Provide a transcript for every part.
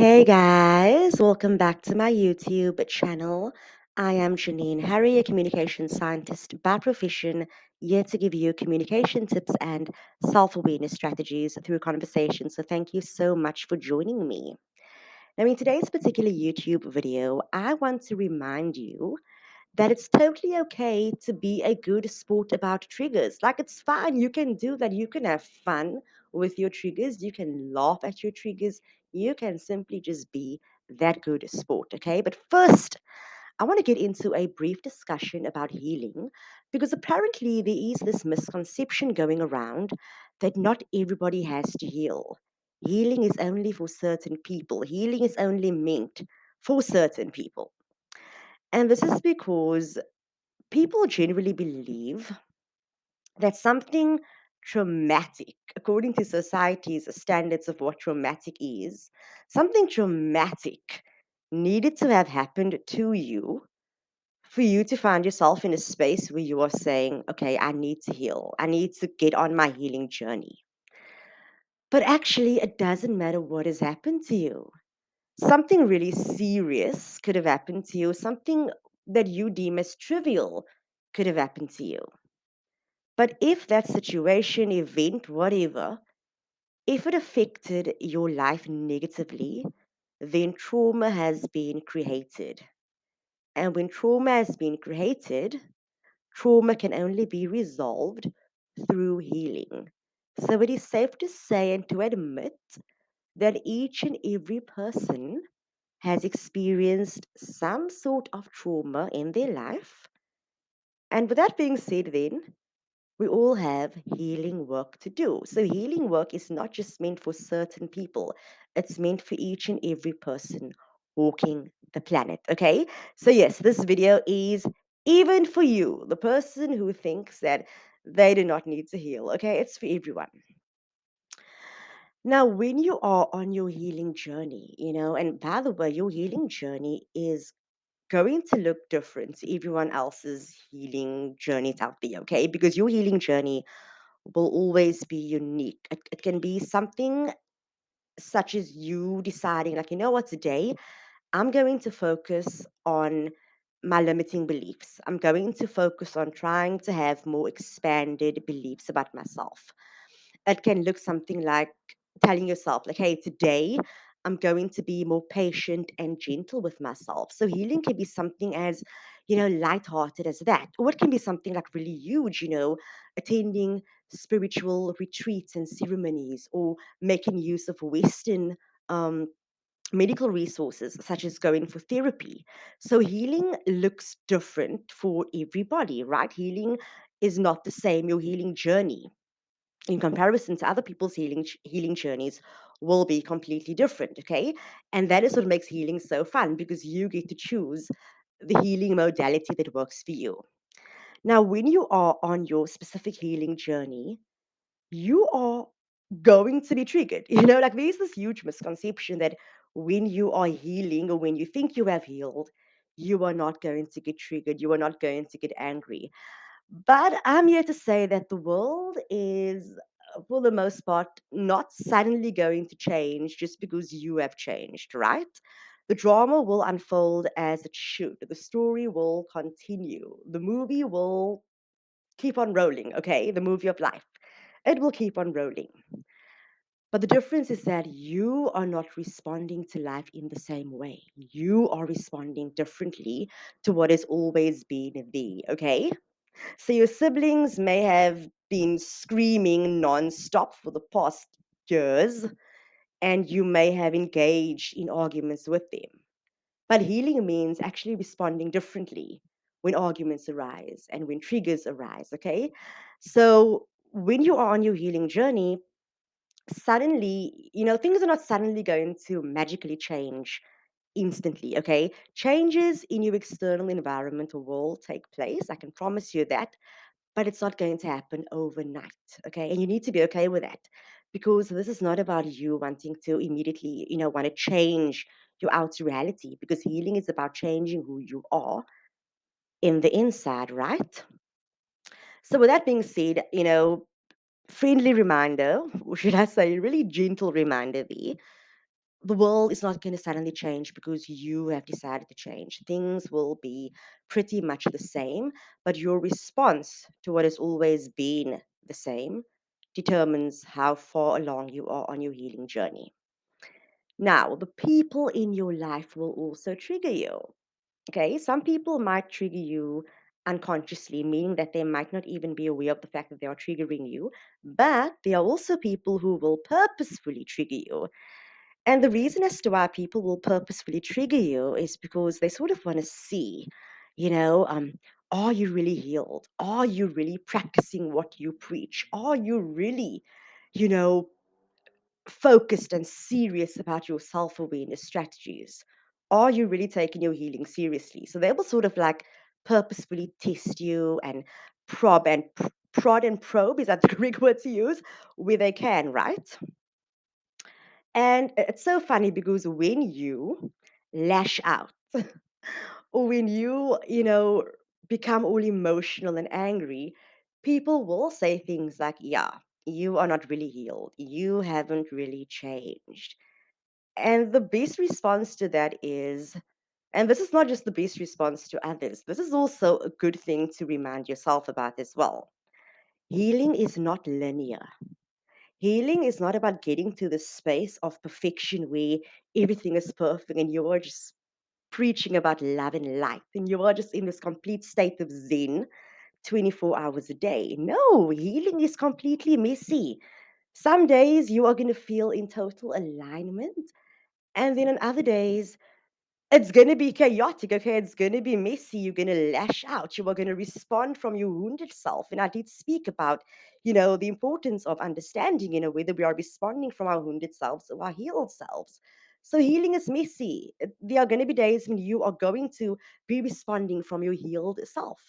Hey guys, welcome back to my YouTube channel. I am Janine Harry, a communication scientist by profession, here to give you communication tips and self awareness strategies through conversation. So, thank you so much for joining me. Now, in today's particular YouTube video, I want to remind you that it's totally okay to be a good sport about triggers. Like, it's fine. You can do that. You can have fun with your triggers. You can laugh at your triggers. You can simply just be that good sport. Okay. But first, I want to get into a brief discussion about healing because apparently there is this misconception going around that not everybody has to heal. Healing is only for certain people, healing is only meant for certain people. And this is because people generally believe that something traumatic, according to society's standards of what traumatic is, something traumatic needed to have happened to you for you to find yourself in a space where you are saying, okay, I need to heal. I need to get on my healing journey. But actually, it doesn't matter what has happened to you. Something really serious could have happened to you, something that you deem as trivial could have happened to you. But if that situation, event, whatever, if it affected your life negatively, then trauma has been created. And when trauma has been created, trauma can only be resolved through healing. So it is safe to say and to admit that each and every person has experienced some sort of trauma in their life. And with that being said, then, we all have healing work to do. So, healing work is not just meant for certain people, it's meant for each and every person walking the planet. Okay. So, yes, this video is even for you, the person who thinks that they do not need to heal. Okay. It's for everyone. Now, when you are on your healing journey, and by the way, your healing journey is going to look different to everyone else's healing journeys out there, okay? Because your healing journey will always be unique. It can be something such as you deciding, like, you know what, today I'm going to focus on my limiting beliefs. I'm going to focus on trying to have more expanded beliefs about myself. It can look something like telling yourself, like, hey, today I'm going to be more patient and gentle with myself. So healing can be something as, lighthearted as that. Or it can be something like really huge, attending spiritual retreats and ceremonies or making use of Western um, medical resources, such as going for therapy. So healing looks different for everybody, right? Healing is not the same. Your healing journey in comparison to other people's healing journeys will be completely different, okay? And that is what makes healing so fun because you get to choose the healing modality that works for you. Now, when you are on your specific healing journey, you are going to be triggered. Like there's this huge misconception that when you are healing or when you think you have healed, you are not going to get triggered, you are not going to get angry. But I'm here to say that the world is, for the most part, not suddenly going to change just because you have changed, right? The drama will unfold as it should. The story will continue. The movie will keep on rolling, okay? The movie of life. It will keep on rolling. But the difference is that you are not responding to life in the same way. You are responding differently to what has always been there, okay? So your siblings may have been screaming nonstop for the past years, and you may have engaged in arguments with them. But healing means actually responding differently when arguments arise and when triggers arise, okay? So when you are on your healing journey, suddenly, things are not suddenly going to magically change instantly, okay? Changes in your external environment will take place. I can promise you that, but it's not going to happen overnight, okay? And you need to be okay with that because this is not about you wanting to immediately, want to change your outer reality because healing is about changing who you are in the inside, right? So, with that being said, friendly reminder, or should I say, really gentle reminder there. The world is not going to suddenly change because you have decided to change. Things will be pretty much the same, but your response to what has always been the same determines how far along you are on your healing journey. Now, the people in your life will also trigger you. Okay, some people might trigger you unconsciously, meaning that they might not even be aware of the fact that they are triggering you, but there are also people who will purposefully trigger you. And the reason as to why people will purposefully trigger you is because they sort of want to see, you know, are you really healed? Are you really practicing what you preach? Are you really, you know, focused and serious about your self awareness strategies? Are you really taking your healing seriously? So they will sort of like purposefully test you and prod and probe, is that the correct word to use, where they can, right? And it's so funny because when you lash out or when you become all emotional and angry, people will say things like, yeah, you are not really healed. You haven't really changed. And the best response to that is, and this is not just the best response to others, this is also a good thing to remind yourself about as well. Healing is not linear. Healing is not about getting to the space of perfection where everything is perfect and you are just preaching about love and light and you are just in this complete state of zen 24 hours a day. No, healing is completely messy. Some days you are going to feel in total alignment, and then on other days it's going to be chaotic, okay? It's going to be messy. You're going to lash out. You are going to respond from your wounded self. And I did speak about the importance of understanding whether we are responding from our wounded selves or our healed selves. So healing is messy. There are going to be days when you are going to be responding from your healed self.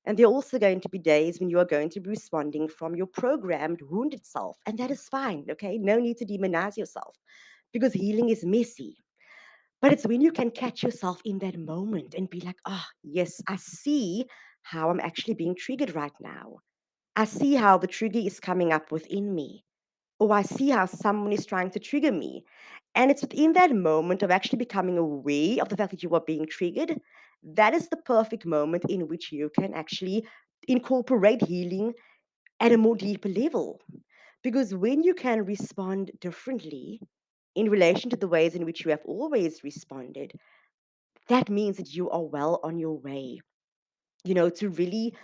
And there are also going to be days when you are going to be responding from your programmed wounded self. And that is fine, okay? No need to demonize yourself because healing is messy. But it's when you can catch yourself in that moment and be like, oh, yes, I see how I'm actually being triggered right now. I see how the trigger is coming up within me. Or I see how someone is trying to trigger me. And it's within that moment of actually becoming aware of the fact that you are being triggered. That is the perfect moment in which you can actually incorporate healing at a more deeper level. Because when you can respond differently in relation to the ways in which you have always responded, that means that you are well on your way to really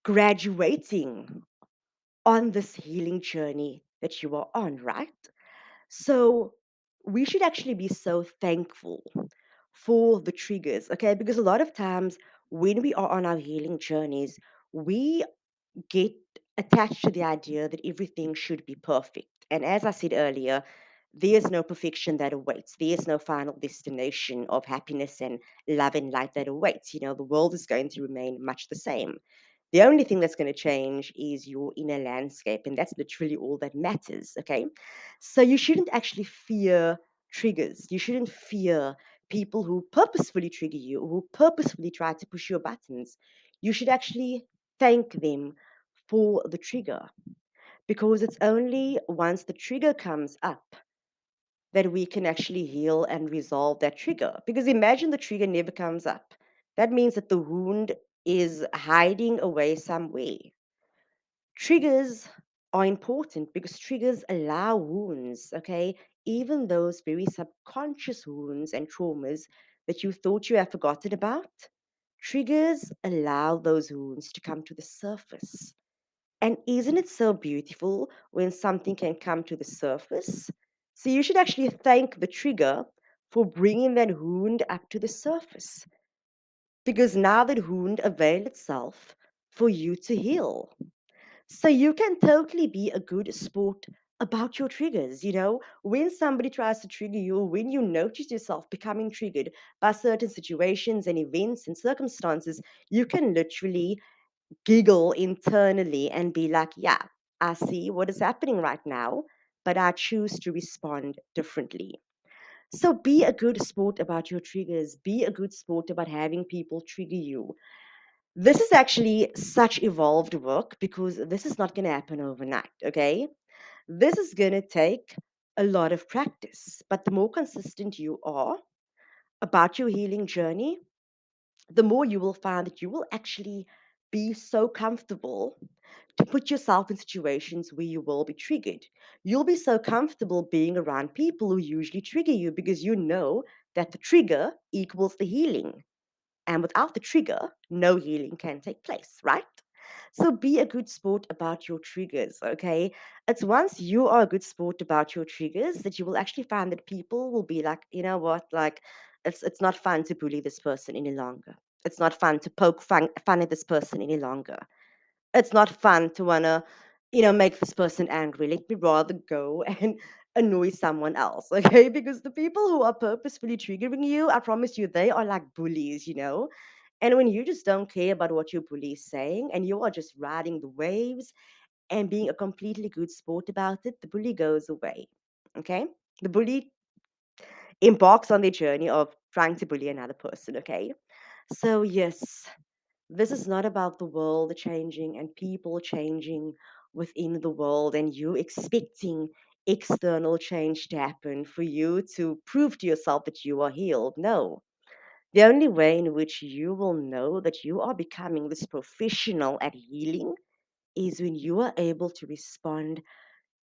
graduating on this healing journey that you are on, right? So we should actually be so thankful for the triggers, okay? Because a lot of times when we are on our healing journeys, we get attached to the idea that everything should be perfect. And as I said earlier, there's no perfection that awaits. There's no final destination of happiness and love and light that awaits. The world is going to remain much the same. The only thing that's going to change is your inner landscape, and that's literally all that matters. Okay. So you shouldn't actually fear triggers. You shouldn't fear people who purposefully trigger you or who purposefully try to push your buttons. You should actually thank them for the trigger because it's only once the trigger comes up that we can actually heal and resolve that trigger. Because imagine the trigger never comes up. That means that the wound is hiding away somewhere. Triggers are important because triggers allow wounds, okay? Even those very subconscious wounds and traumas that you thought you had forgotten about, triggers allow those wounds to come to the surface. And isn't it so beautiful when something can come to the surface? So you should actually thank the trigger for bringing that wound up to the surface because now that wound availed itself for you to heal. So you can totally be a good sport about your triggers. When somebody tries to trigger you, or when you notice yourself becoming triggered by certain situations and events and circumstances, you can literally giggle internally and be like, yeah, I see what is happening right now, but I choose to respond differently. So be a good sport about your triggers. Be a good sport about having people trigger you. This is actually such evolved work because this is not going to happen overnight, okay? This is going to take a lot of practice. But the more consistent you are about your healing journey, the more you will find that you will actually be so comfortable to put yourself in situations where you will be triggered. You'll be so comfortable being around people who usually trigger you because you know that the trigger equals the healing. And without the trigger, no healing can take place, right? So be a good sport about your triggers, okay? It's once you are a good sport about your triggers that you will actually find that people will be like, you know what, like it's not fun to bully this person any longer. It's not fun to poke fun at this person any longer. It's not fun to wanna, make this person angry. Let me rather go and annoy someone else, okay? Because the people who are purposefully triggering you, I promise you, they are like bullies. And when you just don't care about what your bully is saying and you are just riding the waves and being a completely good sport about it, the bully goes away. Okay? The bully embarks on their journey of trying to bully another person, okay? So, yes, this is not about the world changing and people changing within the world and you expecting external change to happen for you to prove to yourself that you are healed. No. The only way in which you will know that you are becoming this professional at healing is when you are able to respond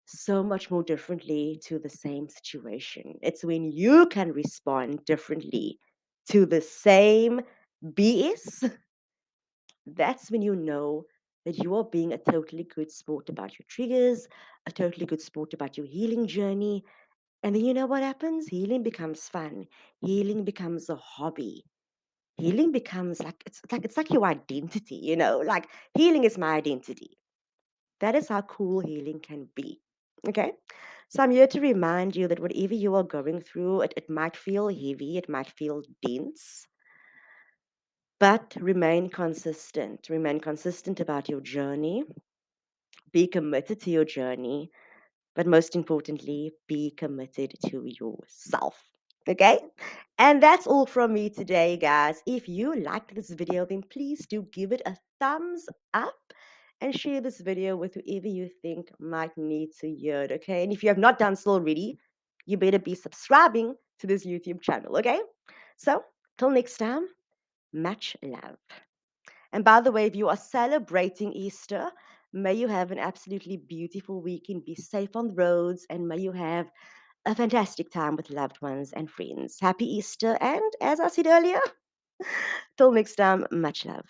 so much more differently to the same situation. It's when you can respond differently to the same BS. That's when you know that you are being a totally good sport about your triggers, a totally good sport about your healing journey. And then you know what happens? Healing becomes fun. Healing becomes a hobby. Healing becomes like it's like your identity. Like healing is my identity. That is how cool healing can be. Okay. So I'm here to remind you that whatever you are going through, it might feel heavy, it might feel dense, but remain consistent. Remain consistent about your journey. Be committed to your journey, but most importantly, be committed to yourself. Okay? And that's all from me today, guys. If you liked this video, then please do give it a thumbs up and share this video with whoever you think might need to hear it. Okay? And if you have not done so already, you better be subscribing to this YouTube channel. Okay? So, till next time, much love. And by the way, if you are celebrating Easter, may you have an absolutely beautiful weekend. Be safe on the roads, and may you have a fantastic time with loved ones and friends. Happy Easter, and as I said earlier, till next time, much love.